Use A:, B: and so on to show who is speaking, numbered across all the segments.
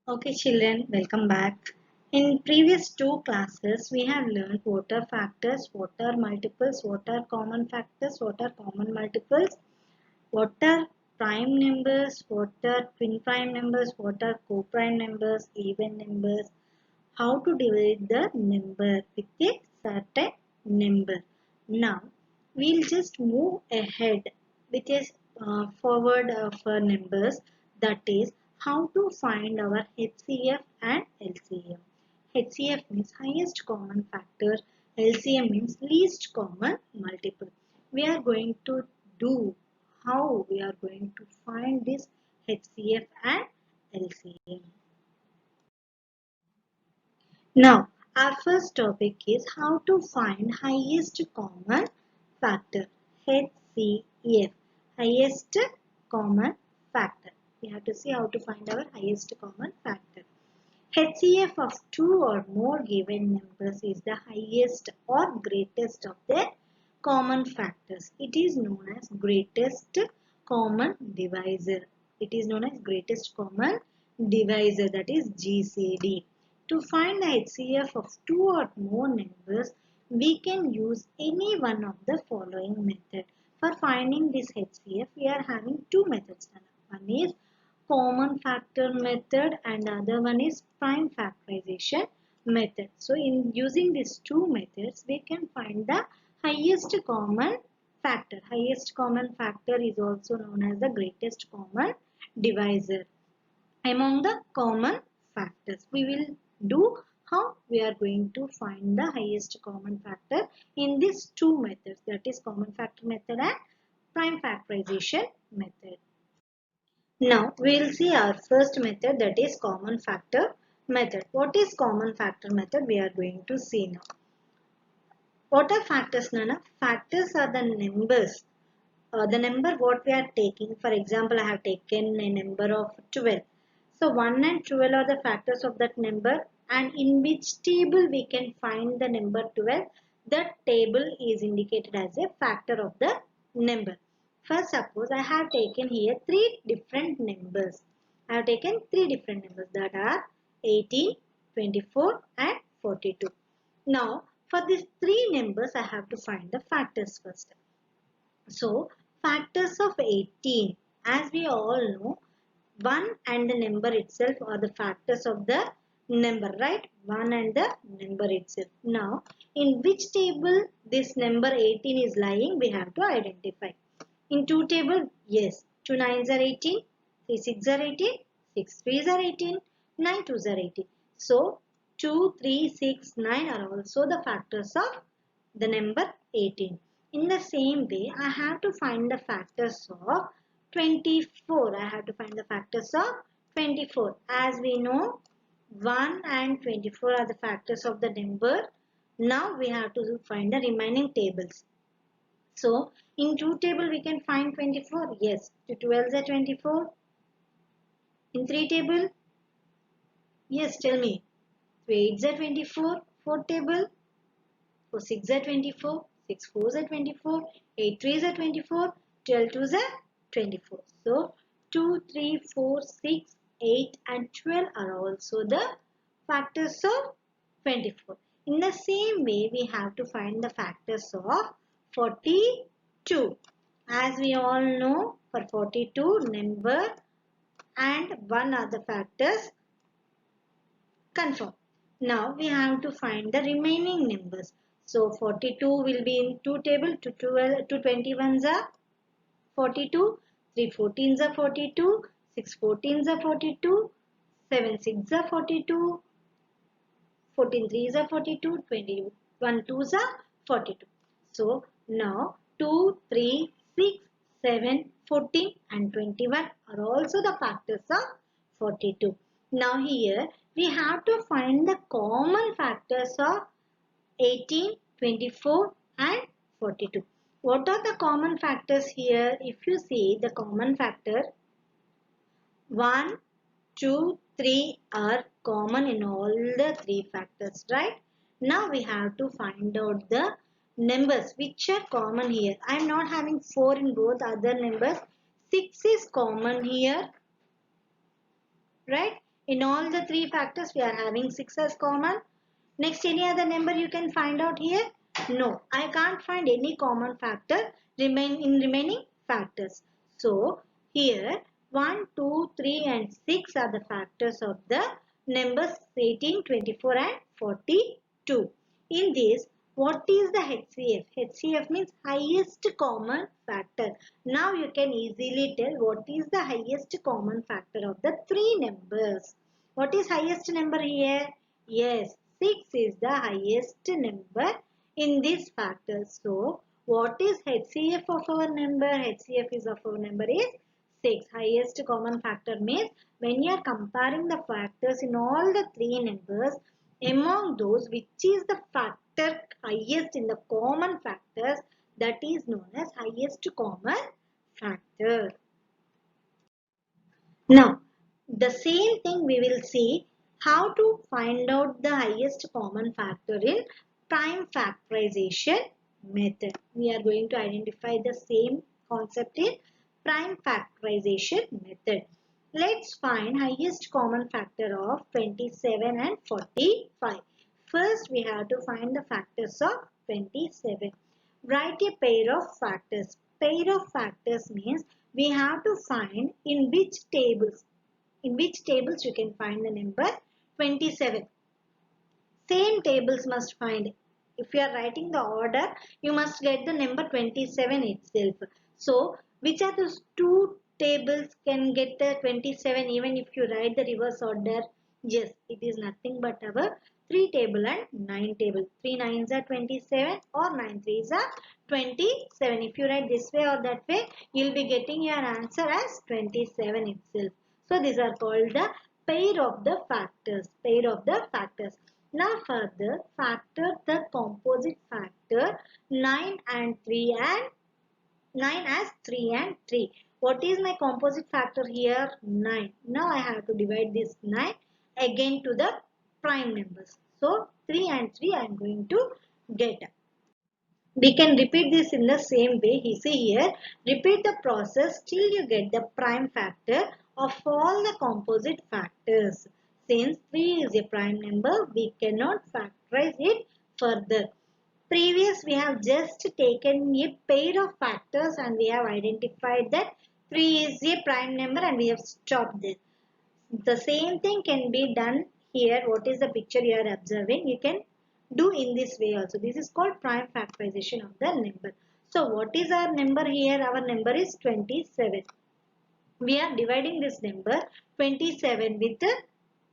A: Okay, children, welcome back. In previous two classes, we have learned what are factors, what are multiples, what are common factors, what are common multiples, what are prime numbers, what are twin prime numbers, what are co-prime numbers, even numbers, how to divide the number with a certain number. Now, we'll just move ahead with a forward of numbers, that is how to find our HCF and LCM. HCF means highest common factor, LCM means least common multiple. We are going to do how we are going to find this HCF and LCM. Now, our first topic is how to find highest common factor, HCF, highest common factor. We have to see how to find our highest common factor. HCF of two or more given numbers is the highest or greatest of their common factors. It is known as greatest common divisor. It is known as greatest common divisor, that is GCD. To find the HCF of two or more numbers, we can use any one of the following method. For finding this HCF, we are having two methods. One is common factor method and the other one is prime factorization method. So in using these two methods, we can find the highest common factor. Highest common factor is also known as the greatest common divisor among the common factors. We will do how we are going to find the highest common factor in these two methods, that is common factor method and prime factorization method. Now we will see our first method, that is common factor method. What is common factor method? We are going to see now. What are factors, Nana? Factors are the numbers. The number what we are taking. For example, I have taken a number of 12. So 1 and 12 are the factors of that number, and in which table we can find the number 12. That table is indicated as a factor of the number. First, suppose I have taken here three different numbers. I have taken three different numbers, that are 18, 24 and 42. Now, for these three numbers, I have to find the factors first. So, factors of 18, as we all know, 1 and the number itself are the factors of the number, right? 1 and the number itself. Now, in which table this number 18 is lying, we have to identify. In 2 table, yes, 2 nines are 18, 3 6 are 18, 6 threes are 18, 9 twos are 18. So, 2, 3, 6, 9 are also the factors of the number 18. In the same way, I have to find the factors of 24. I have to find the factors of 24. As we know, 1 and 24 are the factors of the number. Now we have to find the remaining tables. So, in 2 table we can find 24. Yes, 2 12s are 24. In 3 table, yes, tell me. 2 8s are 24. 4 table, 4 6 are 24. 6 4s are 24. 8 3s are 24. 12 2s are 24. So, 2, 3, 4, 6, 8 and 12 are also the factors of 24. In the same way, we have to find the factors of 42. As we all know, for 42, number and one are the factors confirm. Now we have to find the remaining numbers. So 42 will be in 2 table, 2 21s are 42, 3 14s are 42, 6 14s are 42, 7 6 are 42, 14 3s are 42, 21 2s are 42. So now 2, 3, 6, 7, 14 and 21 are also the factors of 42. Now here we have to find the common factors of 18, 24 and 42. What are the common factors here? If you see the common factor, 1, 2, 3 are common in all the three factors, right? Now we have to find out the numbers which are common here. I am not having 4 in both other numbers. 6 is common here, right? In all the three factors, we are having 6 as common. Next, any other number you can find out here? No, I can't find any common factor in remaining factors. So, here 1, 2, 3 and 6 are the factors of the numbers 18, 24 and 42. In this, what is the HCF? HCF means highest common factor. Now you can easily tell what is the highest common factor of the three numbers. What is highest number here? Yes, 6 is the highest number in this factor. So, what is HCF of our number? HCF is of our number is 6. Highest common factor means when you are comparing the factors in all the three numbers, among those which is the factor highest in the common factors, that is known as highest common factor. Now, the same thing we will see how to find out the highest common factor in prime factorization method. We are going to identify the same concept in prime factorization method. Let's find highest common factor of 27 and 45. First, we have to find the factors of 27. Write a pair of factors. Pair of factors means we have to find in which tables you can find the number 27. Same tables must find. If you are writing the order, you must get the number 27 itself. So, which are those two tables can get the 27 even if you write the reverse order? Yes, it is nothing but our 3 table and 9 table. 3 nines are 27 or 9 threes are 27. If you write this way or that way, you will be getting your answer as 27 itself. So, these are called the pair of the factors. Pair of the factors. Now further, factor the composite factor 9 and 3 and 9 as 3 and 3. What is my composite factor here? 9. Now I have to divide this 9 again to the prime numbers. So 3 and 3 I am going to get. We can repeat this in the same way. You see here, repeat the process till you get the prime factor of all the composite factors. Since 3 is a prime number, we cannot factorize it further. Previous, we have just taken a pair of factors and we have identified that 3 is a prime number and we have stopped this. The same thing can be done here. What is the picture you are observing? You can do in this way also. This is called prime factorization of the number. So what is our number here? Our number is 27. We are dividing this number 27 with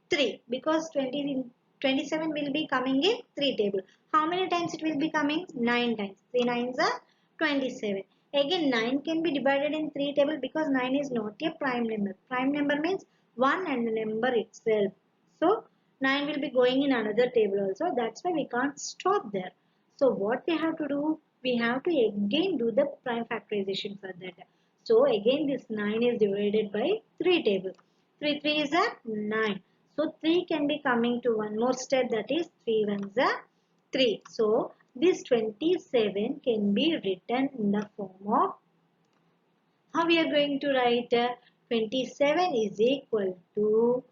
A: 3 because 27 will be coming in 3 table. How many times it will be coming? 9 times. 3 nines are 27. Again 9 can be divided in 3 table because 9 is not a prime number. Prime number means 1 and the number itself. So 9 will be going in another table also. That's why we can't stop there. So what we have to do? We have to again do the prime factorization for that. So again this 9 is divided by 3 table. 3 3 is a 9. So 3 can be coming to one more step, that is 3 ones are 3. So this 27 can be written in the form of, how we are going to write? 27 is equal to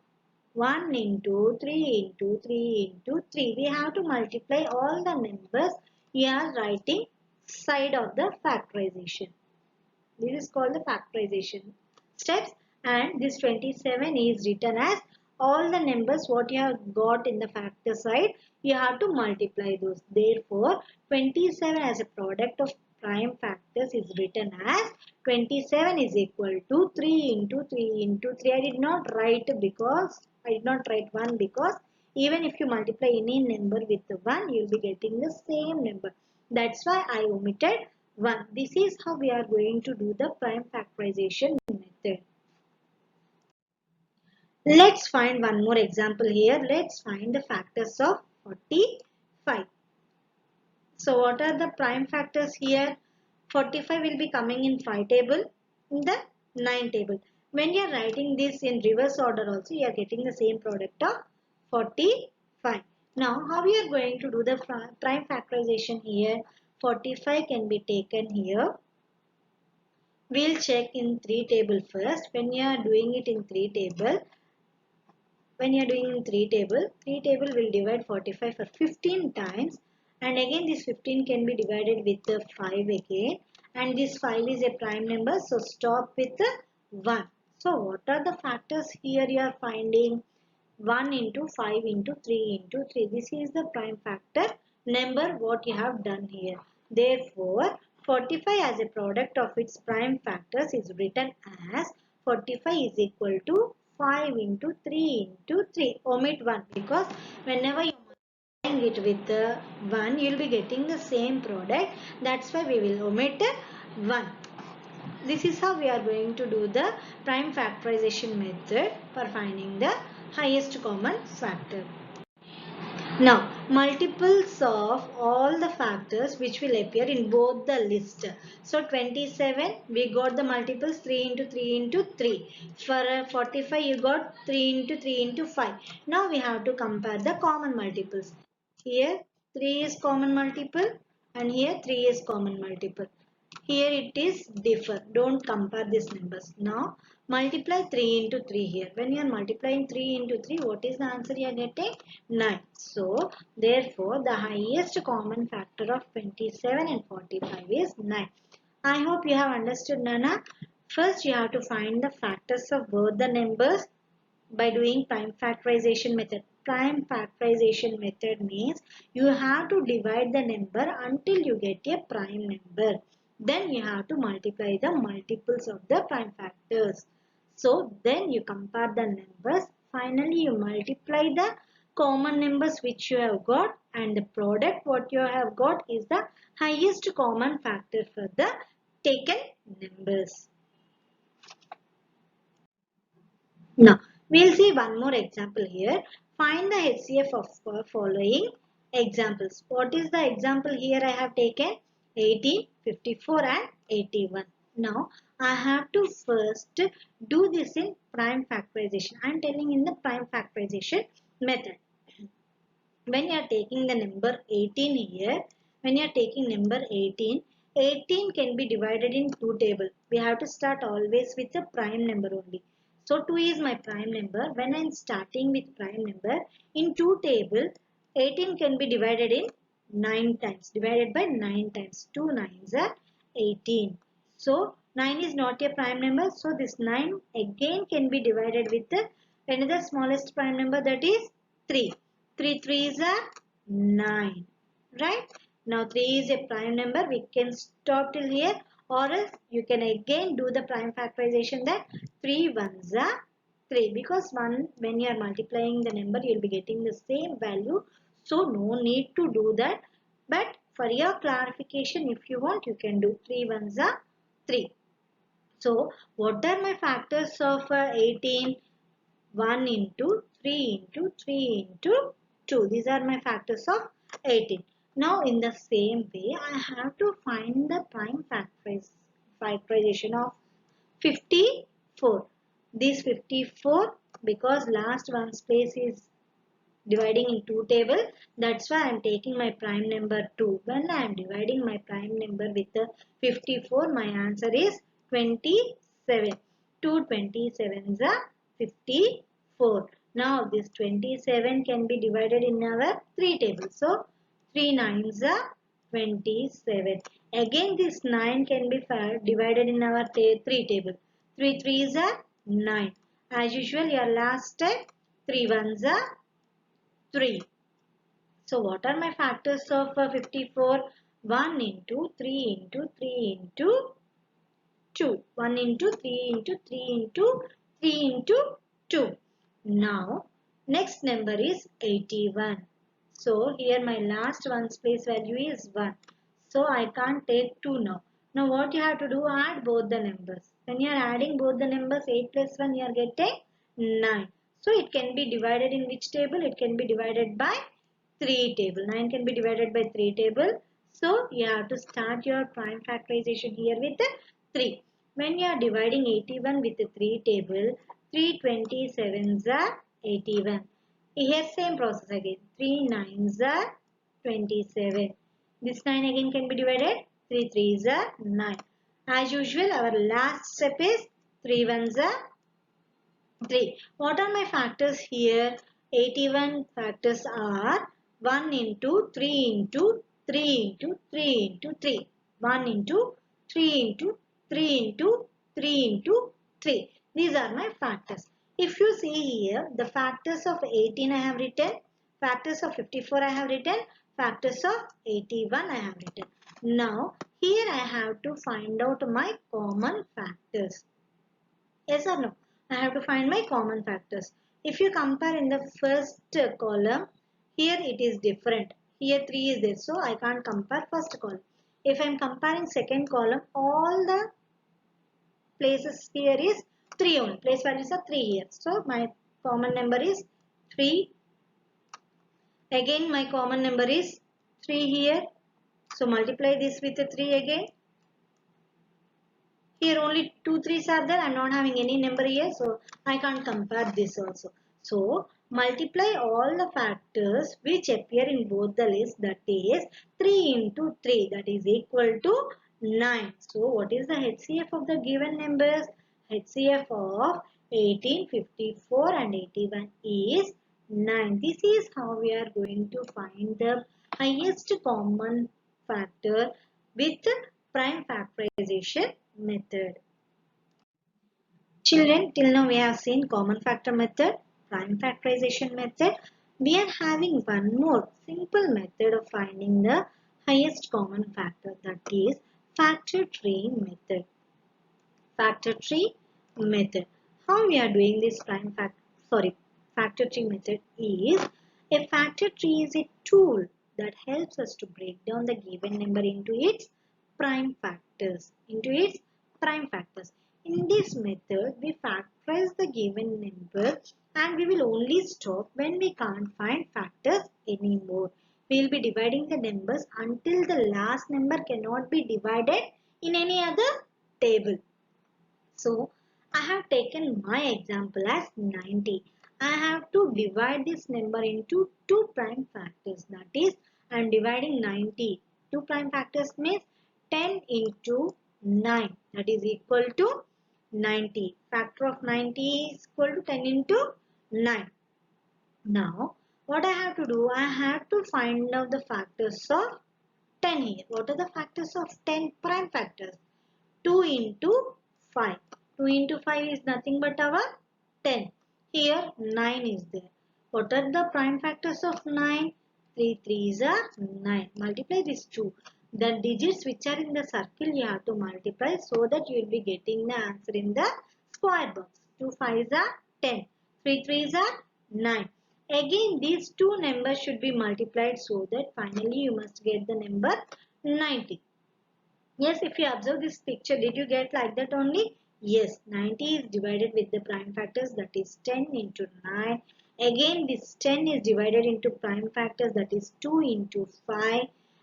A: 1 into 3 into 3 into 3. We have to multiply all the numbers we are writing side of the factorization. This is called the factorization steps, and this 27 is written as all the numbers what you have got in the factor side, you have to multiply those. Therefore, 27 as a product of prime factors is written as 27 is equal to 3 into 3 into 3. I did not write 1 because even if you multiply any number with 1, you will be getting the same number. That's why I omitted 1. This is how we are going to do the prime factorization method. Let's find one more example here. Let's find the factors of 45. So what are the prime factors here? 45 will be coming in 5 table, in the 9 table. When you are writing this in reverse order also, you are getting the same product of 45. Now, how we are going to do the prime factorization here? 45 can be taken here. We'll check in 3 table first. When you are doing it in 3 table, when you are doing in 3 table will divide 45 for 15 times, and again this 15 can be divided with the 5 again, and this 5 is a prime number, so stop with the 1. So what are the factors here you are finding? 1 into 5 into 3 into 3. This is the prime factor number what you have done here. Therefore, 45 as a product of its prime factors is written as 45 is equal to 5 into 3 into 3. Omit 1 because whenever you multiplying it with the 1, you will be getting the same product. That's why we will omit 1. This is how we are going to do the prime factorization method for finding the highest common factor. Now, multiples of all the factors which will appear in both the list. So, 27, we got the multiples 3 into 3 into 3. For 45, you got 3 into 3 into 5. Now, we have to compare the common multiples. Here, 3 is common multiple and here 3 is common multiple. Here it is differ. Don't compare these numbers. Now multiply 3 into 3 here. When you are multiplying 3 into 3, what is the answer you are getting? 9. So therefore the highest common factor of 27 and 45 is 9. I hope you have understood, Nana. First you have to find the factors of both the numbers by doing prime factorization method. Prime factorization method means you have to divide the number until you get a prime number. Then you have to multiply the multiples of the prime factors. So then you compare the numbers. Finally you multiply the common numbers which you have got, and the product what you have got is the highest common factor for the taken numbers. Now, we'll see one more example here. Find the HCF of following examples. What is the example here I have taken? 18, 54 and 81. Now, I have to first do this in prime factorization. I am telling in the prime factorization method. When you are taking the number 18 here, when you are taking number 18, 18 can be divided in two tables. We have to start always with the prime number only. So 2 is my prime number. When I am starting with prime number, in two table, 18 can be divided in 9 times. Divided by 9 times. 2 nines are 18. So 9 is not a prime number. So this 9 again can be divided with the another smallest prime number, that is 3. 3 3s are 9. Right? Now 3 is a prime number. We can stop till here, or else you can again do the prime factorization that 3 ones are 3, because when you are multiplying the number you will be getting the same value. So no need to do that. But for your clarification, if you want, you can do 3 ones are 3. So what are my factors of 18? 1 into 3 into 3 into 2. These are my factors of 18. Now in the same way, I have to find the prime factorization of 54. This 54, because last one's place is dividing in two table, that's why I am taking my prime number 2. When I am dividing my prime number with the 54, my answer is 27. 2 27s are 54. Now this 27 can be divided in our 3 tables. So 3 nines are 27. Again this 9 can be divided in our 3 table. 3 threes are 9. As usual, your last step, 3 ones are 3. So what are my factors of 54? 1 into 3 into 3 into 2. 1 into 3 into 3 into 3 into 2. Now next number is 81. So here my last one's place value is 1. So I can't take 2 now. Now what you have to do, add both the numbers. When you are adding both the numbers, 8 plus 1, you are getting 9. So it can be divided in which table? It can be divided by 3 table. 9 can be divided by 3 table. So you have to start your prime factorization here with 3. When you are dividing 81 with the 3 table, 3 27s are 81. Here same process again. 3 9s are 27. This 9 again can be divided. 3 3s are 9. As usual, our last step is 3 1s are 3. What are my factors here? 81 factors are 1 into 3 into 3 into 3 into 3. 1 into 3 into 3 into 3 into 3. These are my factors. If you see here, the factors of 18 I have written, factors of 54 I have written, factors of 81 I have written. Now, here I have to find out my common factors. Yes or no? I have to find my common factors. If you compare in the first column, here it is different. Here 3 is there, so I can't compare first column. If I am comparing second column, all the places here is 3 only. Place values are 3 here. So my common number is 3. Again my common number is 3 here. So multiply this with the 3 again. Here only 2 threes are there. I'm not having any number here. So I can't compare this also. So multiply all the factors which appear in both the lists. That is 3 into 3. That is equal to 9. So what is the HCF of the given numbers? HCF of 18, 54 and 81 is 9. This is how we are going to find the highest common factor with prime factorization method. Children, till now we have seen common factor method, prime factorization method. We are having one more simple method of finding the highest common factor, that is factor tree method. Factor tree method. How we are doing this factor tree method is, a factor tree is a tool that helps us to break down the given number into its prime factors. In this method, we factorize the given number and we will only stop when we can't find factors anymore. We will be dividing the numbers until the last number cannot be divided in any other table. So, I have taken my example as 90. I have to divide this number into two prime factors. That is, I am dividing 90. Two prime factors means 10 into 9. That is equal to 90. Factor of 90 is equal to 10 into 9. Now, what I have to do? I have to find out the factors of 10 here. What are the factors of 10 prime factors? 2 into 5. 2 into 5 is nothing but our 10. Here 9 is there. What are the prime factors of 9? 3 threes are 9. Multiply these two. The digits which are in the circle you have to multiply so that you will be getting the answer in the square box. 2 fives are 10. 3 threes are 9. Again these two numbers should be multiplied so that finally you must get the number 90. Yes, if you observe this picture, did you get like that only? Yes, 90 is divided with the prime factors, that is 10 into 9. Again, this 10 is divided into prime factors, that is 2 into 5.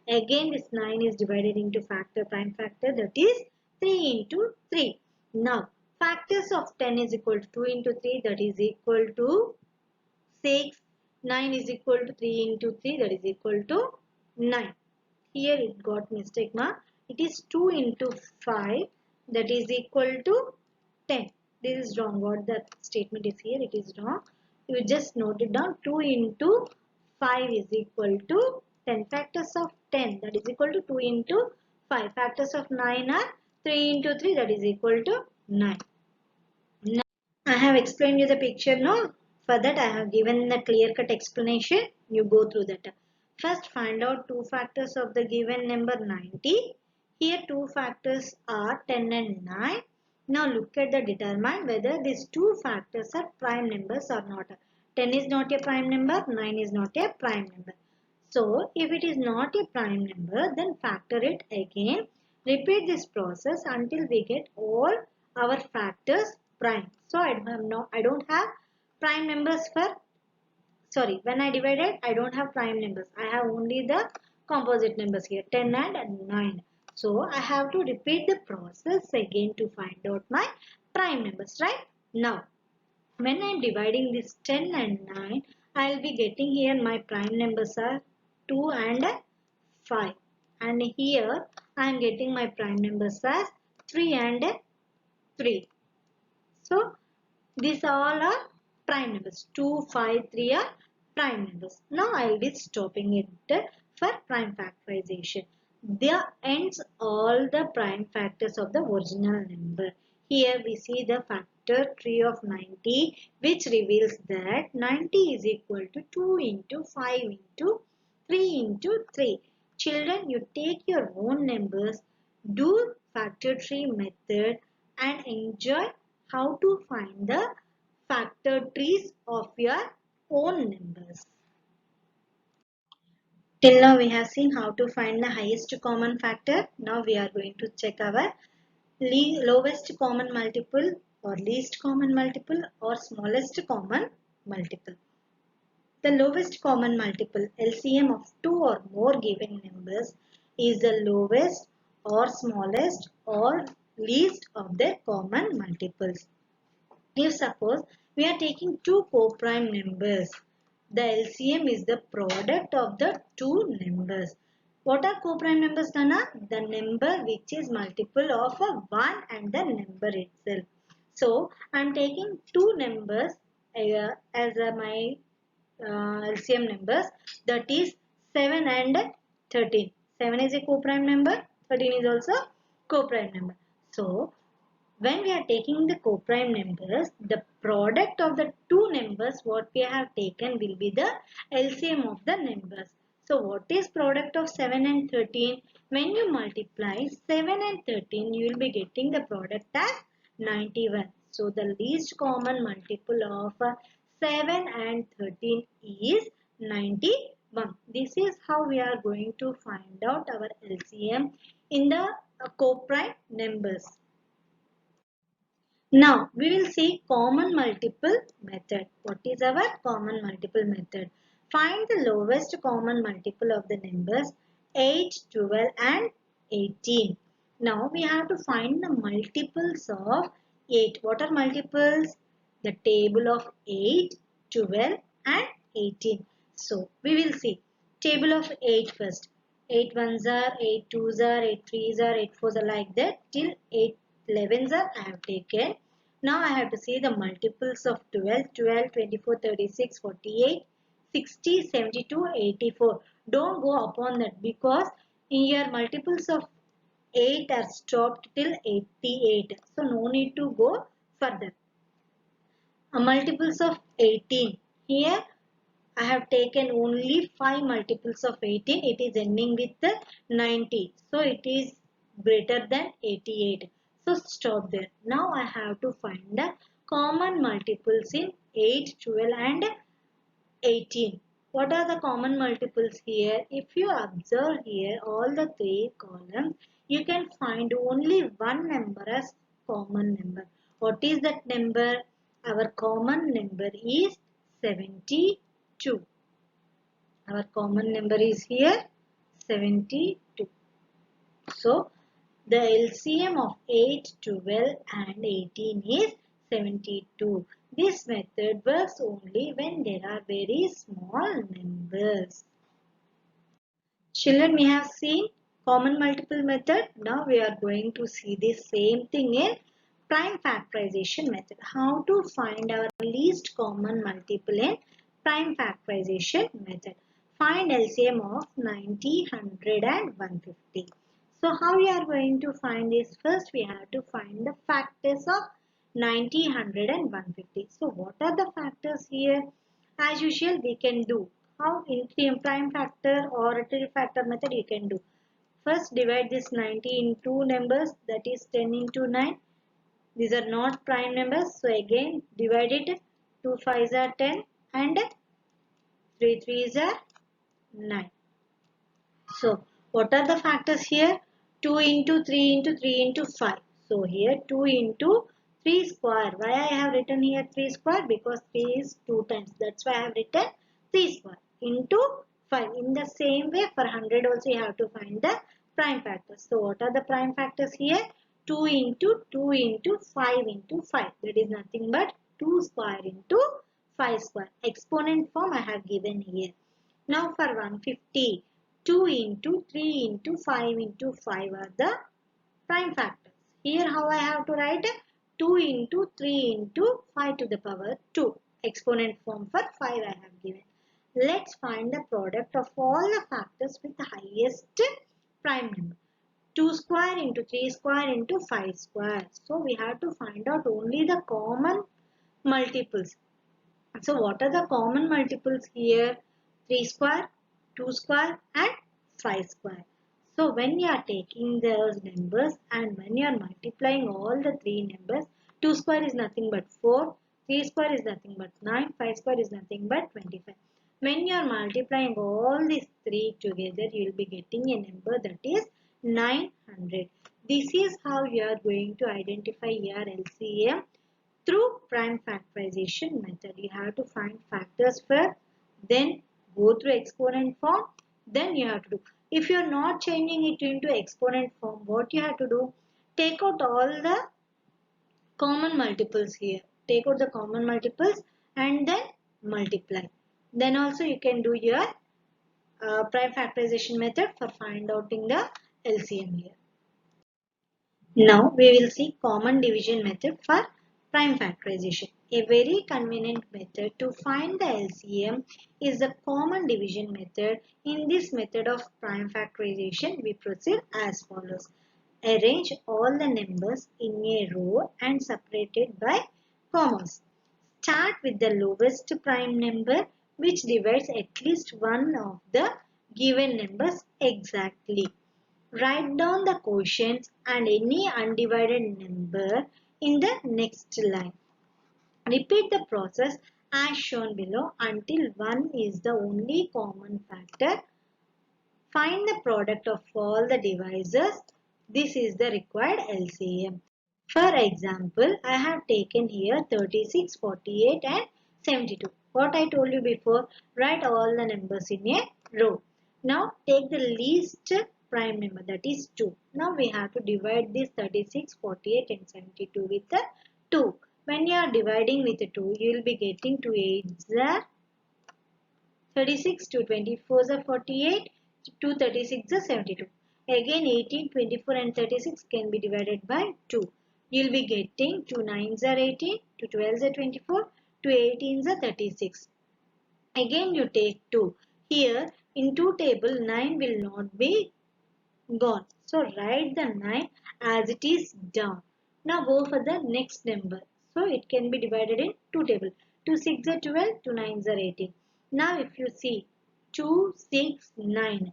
A: Again, this 9 is divided into prime factor, that is 3 into 3. Now, factors of 10 is equal to 2 into 3, that is equal to 6. 9 is equal to 3 into 3, that is equal to 9. Here it got mistake mark. It is 2 into 5, that is equal to 10. This is wrong. What the statement is here, it is wrong. You just note it down. 2 into 5 is equal to 10. Factors of 10, that is equal to 2 into 5. Factors of 9 are 3 into 3, that is equal to 9. Now, I have explained you the picture now. For that I have given the clear-cut explanation. You go through that. First find out two factors of the given number 90. Here two factors are 10 and 9. Now look at the determine whether these two factors are prime numbers or not. 10 is not a prime number, 9 is not a prime number. So if it is not a prime number, then factor it again. Repeat this process until we get all our factors prime. So I don't have prime numbers for, sorry, when I divided I don't have prime numbers. I have only the composite numbers here, 10 and 9. So I have to repeat the process again to find out my prime numbers, right? Now when I am dividing this 10 and 9, I will be getting here my prime numbers are 2 and 5. And here I am getting my prime numbers as 3 and 3. So These all are prime numbers. 2, 5, 3 are prime numbers. Now I will be stopping it for prime factorization. There ends all the prime factors of the original number. Here we see the factor tree of 90, which reveals that 90 is equal to 2 into 5 into 3 into 3. Children, you take your own numbers, do factor tree method and enjoy how to find the factor trees of your own numbers. Till now we have seen how to find the highest common factor. Now we are going to check our lowest common multiple or least common multiple or smallest common multiple. The lowest common multiple LCM of two or more given numbers is the lowest or smallest or least of their common multiples. If suppose we are taking two co-prime numbers, the LCM is the product of the two numbers. What are co-prime numbers, Dana? The number which is multiple of a 1 and the number itself. So, I am taking two numbers as my LCM numbers, that is 7 and 13. 7 is a co-prime number, 13 is also co-prime number. So, when we are taking the co-prime numbers, the product of the two numbers what we have taken will be the LCM of the numbers. So what is product of 7 and 13? When you multiply 7 and 13, you will be getting the product as 91. So the least common multiple of 7 and 13 is 91. This is how we are going to find out our LCM in the co-prime numbers. Now we will see common multiple method. What is our common multiple method? Find the lowest common multiple of the numbers 8, 12 and 18. Now we have to find the multiples of 8. What are multiples? The table of 8, 12 and 18. So we will see table of 8 first. 8 ones are, 8 twos are, 8 threes are, 8 fours are, like that till 8 11s are I have taken. Now I have to see the multiples of 12, 12, 24, 36, 48, 60, 72, 84. Don't go upon that because in your multiples of 8 are stopped till 88. So no need to go further. Multiples of 18. Here I have taken only 5 multiples of 18. It is ending with 90. So it is greater than 88. So stop there. Now I have to find the common multiples in 8, 12 and 18. What are the common multiples here? If you observe here all the three columns, you can find only one number as common number. What is that number? Our common number is 72. Our common number is here 72. So the LCM of 8, 12 and 18 is 72. This method works only when there are very small numbers. Children, we have seen common multiple method. Now we are going to see the same thing in prime factorization method. How to find our least common multiple in prime factorization method. Find LCM of 90, 100 and 150. So how we are going to find this? First we have to find the factors of 90, 100 and 150. So what are the factors here? As usual we can do. How in prime factor or tree factor method you can do. First divide this 90 in two numbers, that is 10 into 9. These are not prime numbers. So again divide it. 2 5s are 10 and 3 3s are 9. So what are the factors here? 2 into 3 into 3 into 5. So here 2 into 3 square. Why I have written here 3 square? Because 3 is 2 times. That's why I have written 3 square into 5. In the same way for 100 also you have to find the prime factors. So what are the prime factors here? 2 into 2 into 5 into 5. That is nothing but 2 square into 5 square. Exponent form I have given here. Now for 150. 2 into 3 into 5 into 5 are the prime factors. Here how I have to write? 2 into 3 into 5 to the power 2. Exponent form for 5 I have given. Let's find the product of all the factors with the highest prime number. 2 square into 3 square into 5 square. So we have to find out only the common multiples. So what are the common multiples here? 3 square, 2 square and 5 square. So when you are taking those numbers and when you are multiplying all the three numbers, 2 square is nothing but 4, 3 square is nothing but 9, 5 square is nothing but 25. When you are multiplying all these three together, you will be getting a number that is 900. This is how you are going to identify your LCM through prime factorization method. You have to find factors first, then go through exponent form, then you have to do. If you are not changing it into exponent form, what you have to do? Take out all the common multiples here. Take out the common multiples and then multiply. Then also you can do your prime factorization method for find out in the LCM here. Now we will see common division method for prime factorization. A very convenient method to find the LCM is the common division method. In this method of prime factorization, we proceed as follows. Arrange all the numbers in a row and separated by commas. Start with the lowest prime number which divides at least one of the given numbers exactly. Write down the quotients and any undivided number in the next line. Repeat the process as shown below until 1 is the only common factor. Find the product of all the divisors. This is the required LCM. For example, I have taken here 36, 48 and 72. What I told you before, write all the numbers in a row. Now take the least prime number, that is 2. Now we have to divide this 36, 48 and 72 with the 2. When you are dividing with the 2, you will be getting 2 8s are 36, 2 24s are 48, 2 36 are 72. Again 18, 24 and 36 can be divided by 2. You will be getting 2 9s are 18, 2 12s are 24, 2 18s are 36. Again you take 2. Here in 2 table 9 will not be gone. So write the 9 as it is down. Now go for the next number. So it can be divided in 2 tables. 2 6 are 12, 2 9s are 18. Now if you see 2, 6, 9.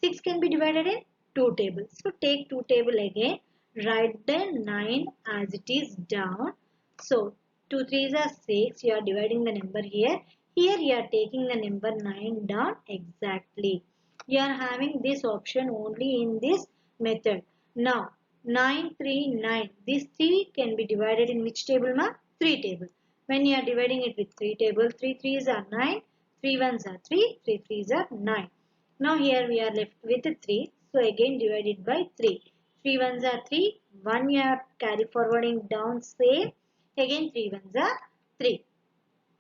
A: 6 can be divided in 2 tables. So take 2 table again. Write the 9 as it is down. So 2 3s are 6. You are dividing the number here. Here you are taking the number 9 down exactly. You are having this option only in this method. Now 9, 3, 9. These 3 can be divided in which table, ma? 3 table. When you are dividing it with 3 table, 3 3s are 9, 3 1s are 3, 3 3s are 9. Now here we are left with 3. So again divided by 3. 3 1s are 3, 1 you are carry forwarding down same. Again 3 1s are 3.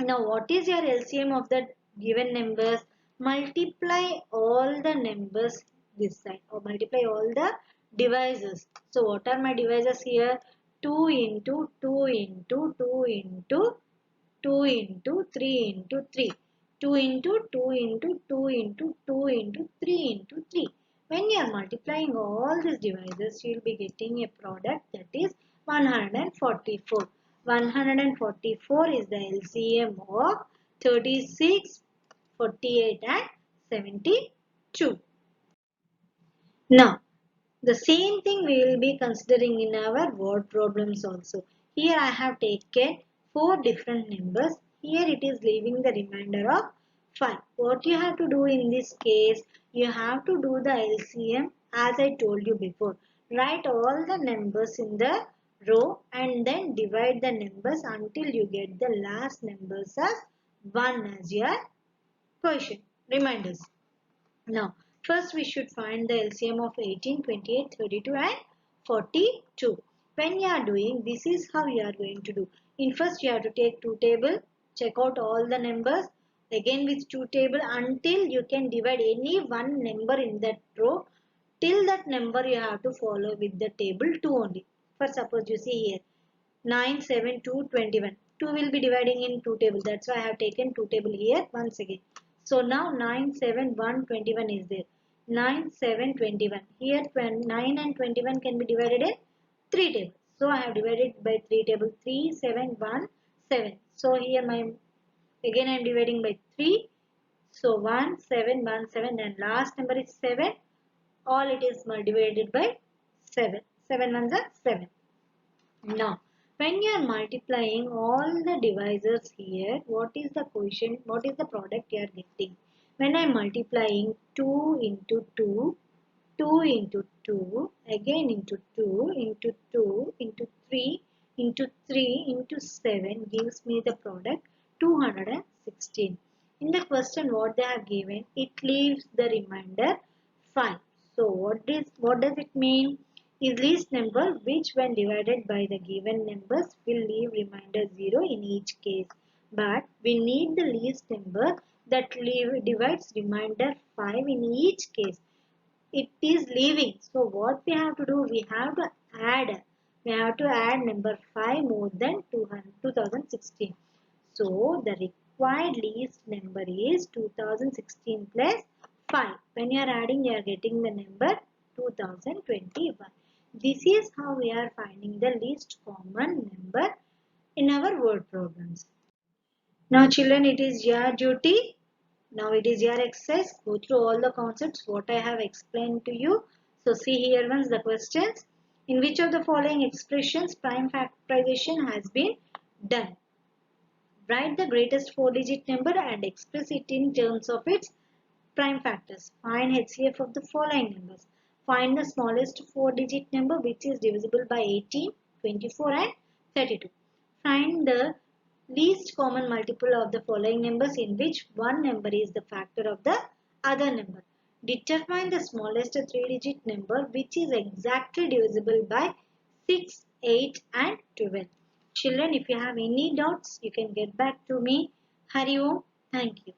A: Now what is your LCM of the given numbers? Multiply all the numbers this side or multiply all the divisors. So what are my divisors here? 2 into 2 into 2 into 2 into 3 into 3. 2 into 2 into 2 into 2 into 3 into 3. When you are multiplying all these divisors, you will be getting a product that is 144. 144 is the LCM of 36, 48 and 72. Now, the same thing we will be considering in our word problems also. Here I have taken 4 different numbers. Here it is leaving the remainder of 5. What you have to do in this case, you have to do the LCM as I told you before. Write all the numbers in the row and then divide the numbers until you get the last numbers as 1 as your quotient. Reminders. Now, first we should find the LCM of 18, 28, 32 and 42. When you are doing, this is how you are going to do. In first you have to take 2 table, check out all the numbers. Again with 2 table until you can divide any one number in that row. Till that number you have to follow with the table 2 only. For suppose you see here 9, 7, 2, 21. 2 will be dividing in 2 table. That's why I have taken 2 table here once again. So now 9, 7, 1, 21 is there. 9, 7, 21. Here 9 and 21 can be divided in 3 tables. So I have divided by 3 table. 3, 7, 1, 7. So here again I am dividing by 3. So 1, 7, 1, 7 and last number is 7. All it is divided by 7. 7 ones are 7. Now, when you are multiplying all the divisors here, what is the quotient, what is the product you are getting? When I am multiplying 2 into 2, 2 into 2, again into 2, into 2, into 3, into 3, into 7 gives me the product 216. In the question what they have given, it leaves the remainder 5. So what does it mean? Is least number which when divided by the given numbers will leave remainder 0 in each case. But we need the least number that divides remainder 5 in each case. It is leaving. So what we have to do? We have to add. We have to add number 5 more than 2016. So the required least number is 2016 plus 5. When you are adding, you are getting the number 2021. This is how we are finding the least common number in our word problems. Now children, it is your duty. Now it is your exercise. Go through all the concepts what I have explained to you. So see here once the questions. In which of the following expressions prime factorization has been done? Write the greatest 4-digit number and express it in terms of its prime factors. Find HCF of the following numbers. Find the smallest 4-digit number which is divisible by 18, 24 and 32. Find the least common multiple of the following numbers in which one number is the factor of the other number. Determine the smallest 3-digit number which is exactly divisible by 6, 8 and 12. Children, if you have any doubts, you can get back to me. Hari Om. Thank you.